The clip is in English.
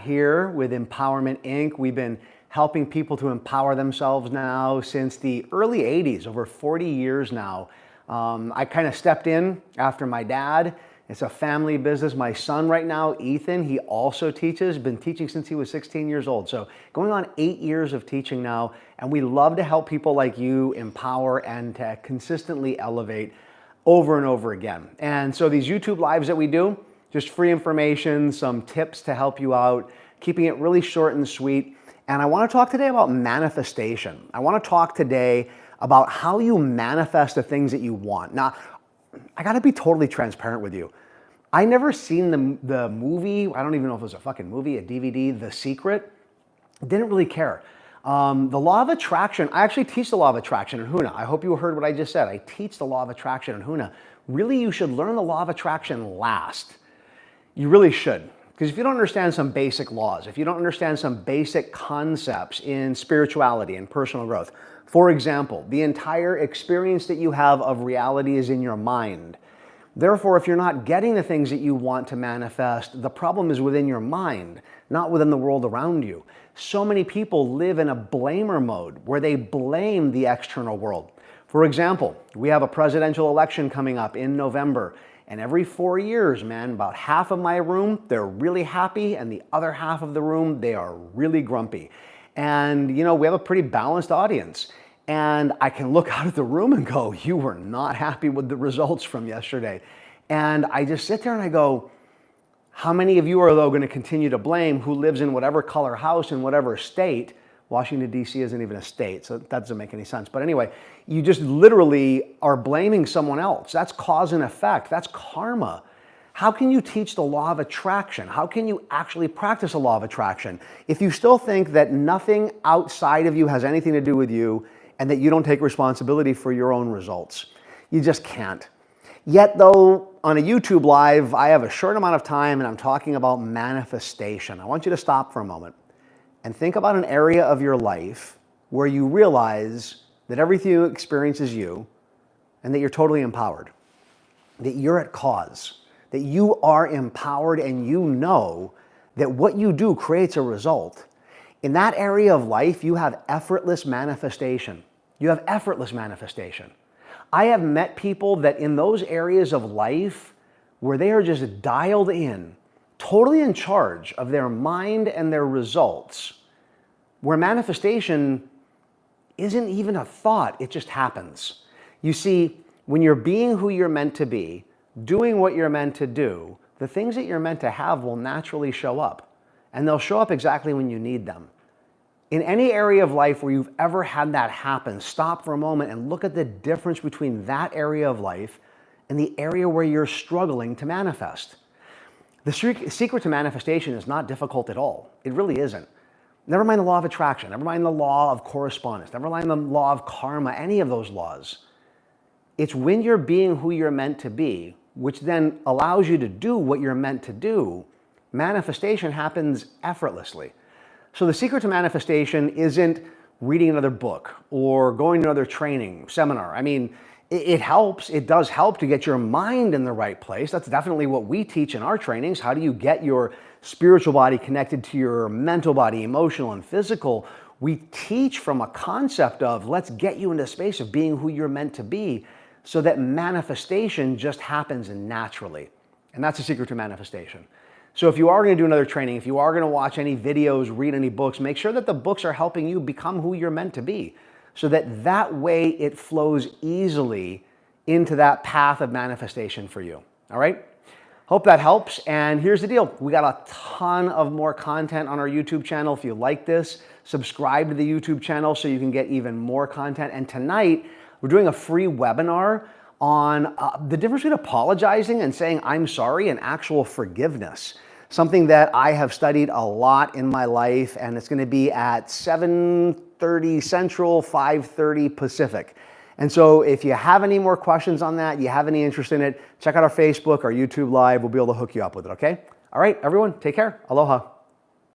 here with Empowerment Inc. We've been helping people to empower themselves now since the early 80s, over 40 years now. I kind of stepped in after my dad. It's a family business. My son right now, Ethan, he also teaches, been teaching since he was 16 years old. So going on 8 years of teaching now, and we love to help people like you empower and to consistently elevate over and over again. And so these YouTube lives that we do, just free information, some tips to help you out, keeping it really short and sweet. And I want to talk today about manifestation. I want to talk today about how you manifest the things that you want. Now, I got to be totally transparent with you. I never seen the movie. I don't even know if it was a fucking movie, a DVD, The Secret. Didn't really care. The law of attraction, I actually teach the law of attraction in Huna. I hope you heard what I just said. I teach the law of attraction in Huna. Really, you should learn the law of attraction last. You really should. Because if you don't understand some basic laws, if you don't understand some basic concepts in spirituality and personal growth, for example, the entire experience that you have of reality is in your mind. Therefore, if you're not getting the things that you want to manifest, the problem is within your mind, not within the world around you. So many people live in a blamer mode where they blame the external world. For example, we have a presidential election coming up in November, and every 4 years, man, about half of my room, they're really happy, and the other half of the room, they are really grumpy. And, you know, we have a pretty balanced audience. And I can look out at the room and go, you were not happy with the results from yesterday. And I just sit there and I go, how many of you are, though, going to continue to blame who lives in whatever color house in whatever state? Washington, D.C. isn't even a state, so that doesn't make any sense. But anyway, you just literally are blaming someone else. That's cause and effect. That's karma. How can you teach the law of attraction? How can you actually practice the law of attraction if you still think that nothing outside of you has anything to do with you and that you don't take responsibility for your own results? You just can't. Yet though, on a YouTube live, I have a short amount of time and I'm talking about manifestation. I want you to stop for a moment and think about an area of your life where you realize that everything you experience is you and that you're totally empowered, that you're at cause, that you are empowered and you know that what you do creates a result. In that area of life, you have effortless manifestation. You have effortless manifestation. I have met people that in those areas of life where they are just dialed in, totally in charge of their mind and their results, where manifestation isn't even a thought, it just happens. You see, when you're being who you're meant to be, doing what you're meant to do, the things that you're meant to have will naturally show up. And they'll show up exactly when you need them. In any area of life where you've ever had that happen, stop for a moment and look at the difference between that area of life and the area where you're struggling to manifest. The secret to manifestation is not difficult at all. It really isn't. Never mind the law of attraction, never mind the law of correspondence, never mind the law of karma, any of those laws. It's when you're being who you're meant to be, which then allows you to do what you're meant to do, manifestation happens effortlessly. So the secret to manifestation isn't reading another book or going to another training, seminar. I mean, it helps. It does help to get your mind in the right place. That's definitely what we teach in our trainings. How do you get your spiritual body connected to your mental body, emotional and physical? We teach from a concept of let's get you into a space of being who you're meant to be so that manifestation just happens naturally. And that's the secret to manifestation. So if you are going to do another training, if you are going to watch any videos, read any books, make sure that the books are helping you become who you're meant to be so that that way it flows easily into that path of manifestation for you. All right? Hope that helps. And here's the deal. We got a ton of more content on our YouTube channel. If you like this, subscribe to the YouTube channel so you can get even more content. And tonight, we're doing a free webinar on the difference between apologizing and saying I'm sorry and actual forgiveness. Something that I have studied a lot in my life, and it's going to be at 7:30 Central, 5:30 Pacific. And so if you have any more questions on that, you have any interest in it, check out our Facebook, our YouTube Live. We'll be able to hook you up with it, okay? All right, everyone, take care. Aloha.